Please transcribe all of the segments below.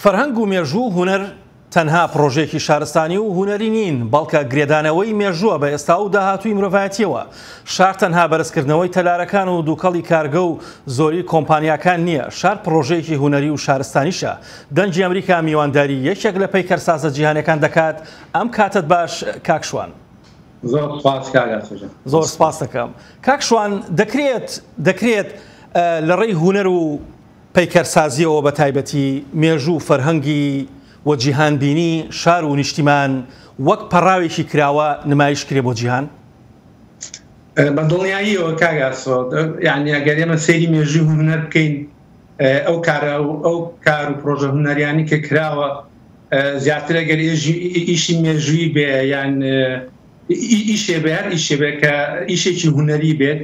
فەرهەنگ و مێژوو هونەر تەنها پرۆژێکی شارستانی و هونەری نین، بەڵکە گرێدانەوەی مێژووە بە ئێستا و داهاتووی مرۆڤایەتیەوە. شار تەنها بەرزکردنەوەی تەلارەکان و دووکەڵی کارگە و زۆری کۆمپانیاکان نییە، شار پرۆژەیەکی هونەری و شارستانیشە. دەنجی ئەمریکا میوانداری یەکێک لە پەیکەرسازە جیهانەکان دەکات. ئەم کاتت باش کاکشوان. زۆر سپاس دەکەم. کاکشوان، دەکرێت لە ڕێی هونەر و پەیکەرسازیەوە بە تایبەتی مێژوو فەرهەنگی و جیهانبینی شار و نیشتیمان وەک پەڕاوێکی کراوە نمایش کرێ بۆ جیهان؟ بە دڵنیاییەوە کاگاسۆ، یعنی ئەگەر ئێمە سەیری مێژووی هونەر بکەین، ئەو کار و پرۆژە هونەریانی کە کراوە زیاتر ئەگەر ئیشی مێژووی بێ یان ئیشێ بێ، هەر ئیشێ بێ کە ئیشێکی هونەری بێت،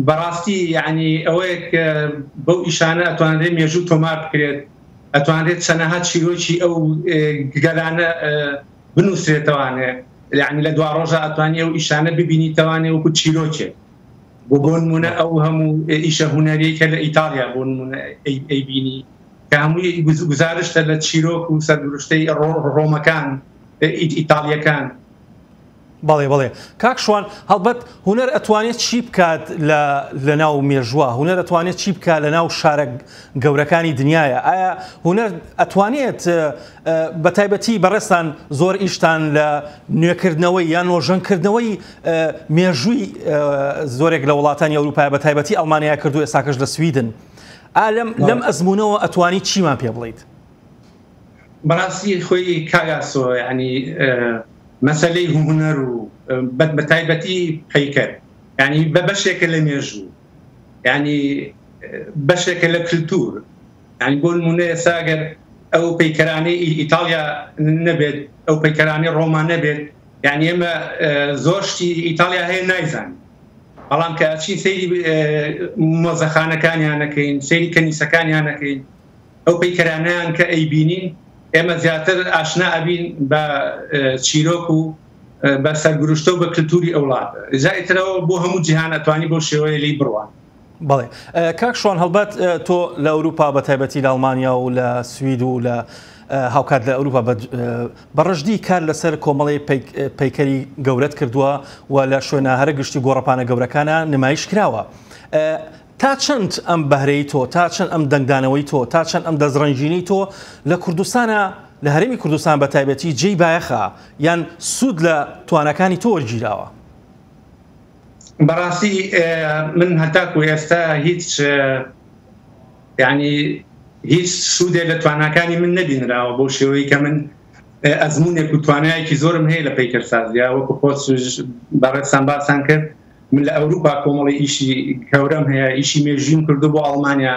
بەڕاستی یعنی ئەوەیە کە بەو ئیشانە ئەتوانرێت مێژوو تۆمار بکرێت، ئەتوانرێت چەنەها چیرۆکی ئەو گەلانە بنووسرێتەوانێ، یعنی لە دوا ڕۆژە ئەتوانی ئەو ئیشانە ببینیتەوانێ وەکو چیرۆکێ. بۆ نمونە ئەو هەموو ئیشە هونەریەکە لە ئیتالیا بۆ نمونە ئەیبینی کە هەمووی گزارشتە لە چیرۆک و سەردروشتەی ڕۆمەکان ئیتالیەکان. بەڵێ کاکشوان، هەڵبەت هونەر ئەتوانێت چی بکات لە ناو مێژووە؟ هونەر ئەتوانێت چی بکات لە ناو شارە گەورەکانی دنیاە؟ ئایا هونەر ئەتوانێت بە تایبەتی بەڕێستان زۆر ئیشتان لە نوێکردنەوەی یان نۆژەنکردنەوەی مێژووی زۆرێک لە وڵاتانی ئەوروپای بە تایبەتی ئەڵمانیا کردو، ئێستاکەش لە سویدن، لەم ئەزمونەوە ئەتوانی چیمان پێ بڵیت؟ بەڕاستی خۆی کاگاسۆ، ینی مەسەلەی هونەر و بە تایبەتی پەیکەر، ینی بە بەشێکە لە مێژوو، ینی بەشێکە لە کللتور، ینی بۆ نمونە ئێستا ئەگەر ئەو پەیکەرانەی ئیتالیا نەبێت، ئەو پەیکەرانی ڕۆما نەبێت، یعنی ئێمە زۆر شتی ئیتالیا هەیە نایزان، بەڵام کە ئەچین سەیری مۆزەخانەکانیانەکەین، سەیری کەنیسەکانیانەکەین، ئەو پەیکەرانیان کە ئەیبینین، ئێمە زیاتر ئاشنا ئەبین بە چیرۆک و بە سەرگروشتە و بە کللتوری ئەوڵات. جایترەوە بۆ هەموو جیهان ئەتوانی بۆ شێوەیە لی بڕوان. بەڵێ کاکشوان، هەڵبەت تۆ لە ئەوروپا بە تایبەتی لە ئەڵمانیا و لە سوید و لە هاوکات لە ئەوروپا بەڕژدی کار لەسەر کۆمەڵی پەیکەری گەورەت کردووە و لە شوێنە هەرە گشتی گۆڕەپانە گەورەکانە نمایش کراوە. تا چەند ئەم بەهرەی تۆ، تا چەند ئەم دەنگدانەوەی تۆ، تا چەند ئەم دەزڕەنجینی تۆ لە کوردستانە، لە هەرێمی کوردستان بە تایبەتی جێی بایەخە یان سوود لە توانەکانی تۆ وەرگیراوە؟ بەڕاستی من هەتاکو ئێستا هیچ سوودێ لە توانەکانی من نەبینراوە، بۆ شێوەیە کە من ئەزمونێک و توانایەکی زۆرم هەیە لە پەیکەرسازیە، وەکو خۆت بەڕێستان باسان کرد. من لە ئەوروپا کۆمەڵی ئیشی گەورەم هەیە، ئیشی مێژویم کردو بۆ ئەڵمانیا،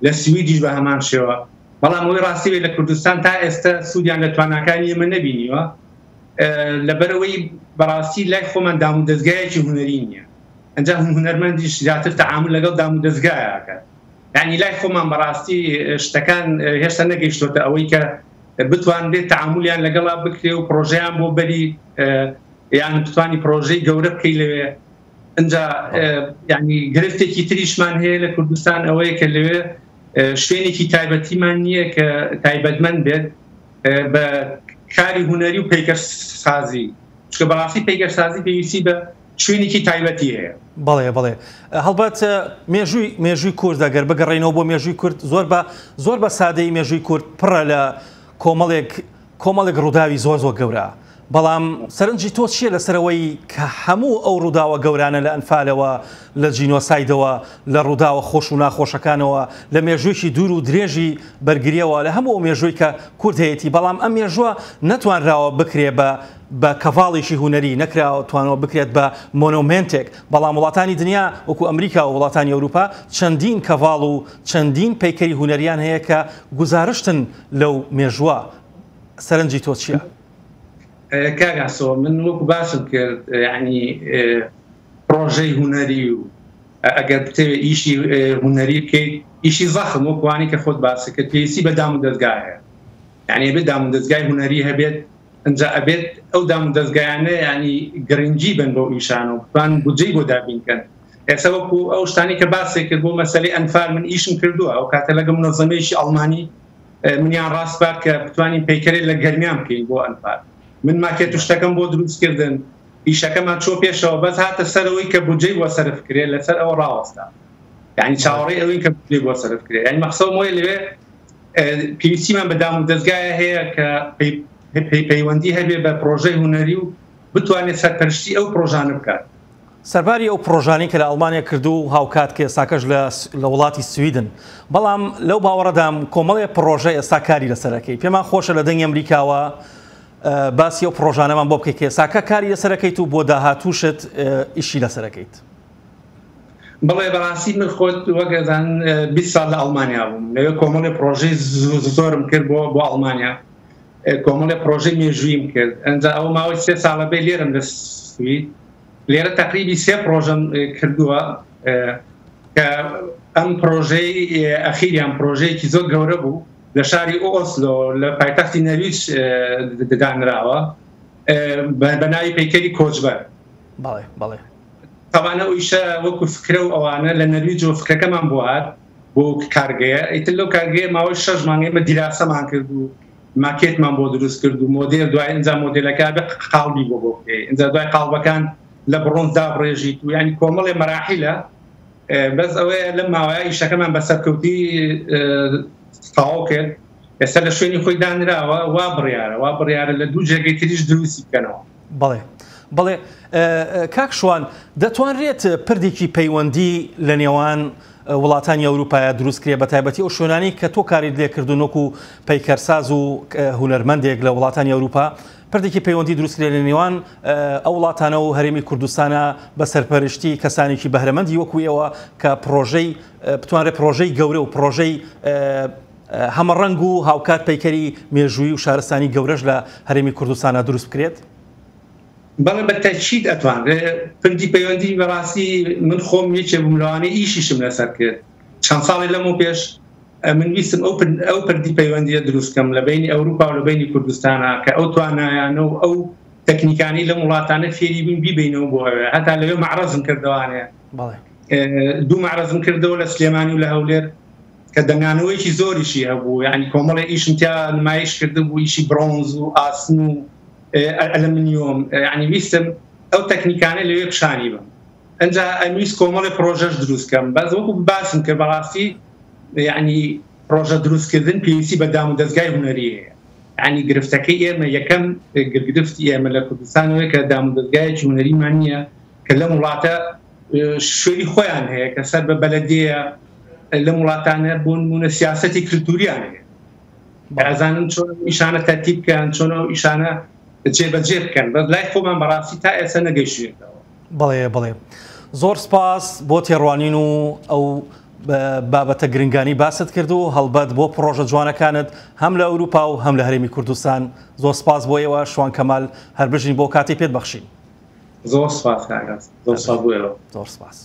لە سویدیش بە هەمان شێوە، بەڵام ئەوەی ڕاستی لە کوردستان تا ئێستا سوودیان لە توانەکانی ئێمە نەبینیوە، لەبەرەوەی بەڕاستی لای خۆمان دام و دەستگایەکی هونەری نییە. ئەنجا هونەرمەندیش زیاتر تەعامل لەگەڵ دام و دەستگایەکە، یعنی لای خۆمان بەڕاستی شتەکان هێشتا نەگەیشتۆتە ئەوەی کە بتوانێت تەعاملیان لەگەڵا بکرێ و پرۆژەیان بۆ بەری، یان بتوانی پرۆژەی گەورە بکەی لەوێ. ئەنجا ینی گرفتێکی تریشمان هەیە لە کوردستان ئەوەیە کە لەوێ شوێنێکی تایبەتیمان نییە کە تایبەتمەند بێت بە کاری هونەری و پەیکەرسازی، چکە بەڕاستی پەیکەرسازی پێویستی بە شوێنێکی تایبەتی هەیە. بەڵێ هەڵبەت مێژووی کورد ئەگەر بگەڕێنەوە بۆ مێژووی کورد، زۆر بە سادەی مێژووی کورد پڕە لە کۆمەڵێک ڕووداوی زۆر گەورە، بەڵام سەرنجی تۆ چییە لەسەرەوەی کە هەموو ئەو ڕووداوە گەورانە لە ئەنفالەوە، لە جینۆسایدەوە، لە ڕووداوە خۆش و ناخۆشەکانەوە، لە مێژوویکی دوور و درێژی بەرگریەوە، لە هەموو ئەو مێژووی کە کورد هەیەی، بەڵام ئەم مێژووە نەتوانراوە بکرێ بە کەڤاڵێکی هونەری، نەکراوە توانەوە بکرێت بە مۆنۆمنتێک، بەڵام وڵاتانی دنیا وەکو ئەمریکا و وڵاتانی ئەوروپا چەندین کەڤاڵ و چەندین پەیکەری هونەریان هەیە کە گوزارشتن لەو مێژووە. سەرنجی تۆ چییە؟ کاگاسۆ، من وەکو باسم کرد، یعنی پرۆژەی هونەری و ئەگەر بتەوێ ئیشی هونەری بکەیت، ئیشی زەخم وەکوانی کە خۆت باسی کرد، پێویستی بە دام و دەستگایە، یعنی بێت دام و دەستگای هونەری هەبێت، ئەنجا ئەبێت ئەو دام و دەستگایانە ینی گرنگی بن بۆ ئیشان و بتوان بودجەی بۆ دابینکەن. ئێستا وەکو ئەو شتانی کە باسی کرد بۆ مەسەلەی ئەنفال، من ئیشم کردووە ئەو کاتە لەگە منەظەمەیەکی ئەڵمانی منیان ڕاستبات کە بتوانین پەیکەرێک لە گەرمیان بکەین بۆ ئەنفال من ماکێت و شتەکەم بۆ دروستکردن ئیشەکەمان چۆ پێشەوە بەس هاتە سەرەوەی کە بودجەی بۆ سەرفکرێت لەسەر ئەوە ڕاوەستا یعنی چاوەڕێی ئەوەی کە بودجەی بۆ سەرفکرێت یعنی مەقسەدم وایە لەوێ پێویستیمان بە دام و دەستگایە هەیە کە پەیوەندی هەبێ بە پرۆژەی هونەری و بتوانێت سەرپەرشتی ئەو پرۆژانە بکات سەرباری ئەو پرۆژانی کە لە ئەڵمانیا کردو و هاوکات کە ئێستاکەش لە وڵاتی سویدن بەڵام لەو باوەڕەدام کۆمەڵێ پرۆژە ئێستا کاری لەسەرەکەی پێمان خۆشە لە دەنگی ئەمریکاوە باسی ئەو پرۆژانەمان بۆ بکەیت کە ئێستاکە کاری لەسەرەکەیت و بۆ داهاتووشت ئیشی لەسەرەکەیت بەڵێ بەڕاستی من خۆت وەگەزان 20 ساڵ لە ئەڵمانیا بووم لەوێ کۆمەڵی پرۆژەی زۆرم کرد بۆ ئەڵمانیا کۆمەڵی پرۆژەی مێژوویم کرد ئەنجا ئەو ماوەی 3 ساڵە بێ لێرم لە سوید لێرە تقریبی 3 پرۆژەم کردووە کە ئەم پرۆژەی ئەخیریان پرۆژەیەکی زۆر گەورە بوو لە شاری ئۆسلۆ لە پایتەختی نەرویج دانراوە بە ناوی پەیکەری کۆچبەر بەڵێ طبعا ئەو ئیشە وەکو فکرە و ئەوانە لە نەرویجەوە فکرەکەمان بۆ هات بۆ کارگەیە ئیتر لەو کارگەیە ماوەی 6 مانگەی دیراسەمان کرد و ماکێتمان بۆ دروست کرد و مۆدێل دوای ئەنجا مۆدێلەکە بە قاڵبی بۆ بکەی ئەنجا دوای قاڵبەکان لە بڕۆنز دابڕێژیت و ینی کۆمەڵێ مەراحیلە بەس ئەوەیە لەم ماوەیە ئیشەکەمان بە سەرکەوتی تەواو کرد ئێستا لە شوێنی خۆی دانراوە وا بڕیارە لە دوو جێگەی تریش دروستی بکەنەوە بەڵێ کاک شوان دەتوانرێت پردێکی پەیوەندی لە نێوان وڵاتانی ئەوروپایە دروستکرێ بە تایبەتی ئەو شوێنانی کە تۆ کاریت لێکردو وەکو پەیکەرساز و هونەرمەندێک لە وڵاتانی ئەوروپا پردێکی پەیوەندی دروستکرێ لە نێوان ئەو وڵاتانە و هەرێمی کوردستانە بە سەرپەرشتی کەسانێکی بەهرەمەندی وەکو ئێوە کە پرۆژەی بتوانرێت پرۆژەی گەورە و پرۆژەی هەمەڕەنگ و هاوکات پەیکەری مێژووی و شارستانی گەورەش لە هەرێمی کوردستانە دروست بکرێت بەڵێ بە تەکید ئەتوانرێت پردی پەیوەندی بەڕاستی من خۆم یەکێ بووم لەوانەیە ئیشیشم لەسەر کرد چەند ساڵی لەمەوە پێش من ویستم ئەو پردی پەیوەندیە دروستکەم لە بینی ئەوروپا و لە بینی کوردستانە کە ئەو توانایانە و ئەو تەکنیکانی لە وڵاتانە فێری بین بیبینەوە بۆ ئەوێ هەتا لەوێ مەعرەزم کردوانەیە دوو مەعرەزم کردەوە لە سلێمانی و لە هەولێر کە دەنگانەوەیکی زۆریشی هەبوو یعنی کۆمەڵی ئیشم تیا نمایش کرده بوو ئیشی برۆنز و ئاسن و ئەلمنیۆم یعنی ویستم ئەو تەکنیکانە لەوێ پیشانی بم ئەنجا ئەمویست کۆمەڵی پرۆژەش دروستکەم بەس وەکو باسم کرد بەڕاستی یعنی پرۆژە دروستکردن پێویستی بە دام و دەستگای هونەری هەیە یعنی گرفتەکەی ئێمە یەکەم گرفتی ئێمە لە کوردستانەوەی کە دام و دەستگایەکی هونەریمان نییە کە لەم وڵاتە شوێنی خۆیان هەیە کە سەر بە بەلەدەیە لەم وڵاتانە بۆ نمونە سیاسەتی کلتوریان هەیە ئازانن چۆن ئیشانە تەرتیب بکەن چۆن ئەو ئیشانە جێبەجێ بکەن بەس لای خۆمان بەڕاستی تا ئێستا نەگەیشتوێتەوە بەڵێ زۆر سپاس بۆ تێڕوانین و ئەو بابەتە گرنگانی باست کرد و هەڵبەت بۆ پرۆژە جوانەکانت هەم لە ئەوروپا و هەم لە هەرێمی کوردستان زۆر سپاس بۆ ئێوە شوان کەمال هەربژین بۆ کاتی پێت بەخشین زۆر سپاس زۆر سپاس بۆ ئێوە زۆر سپاس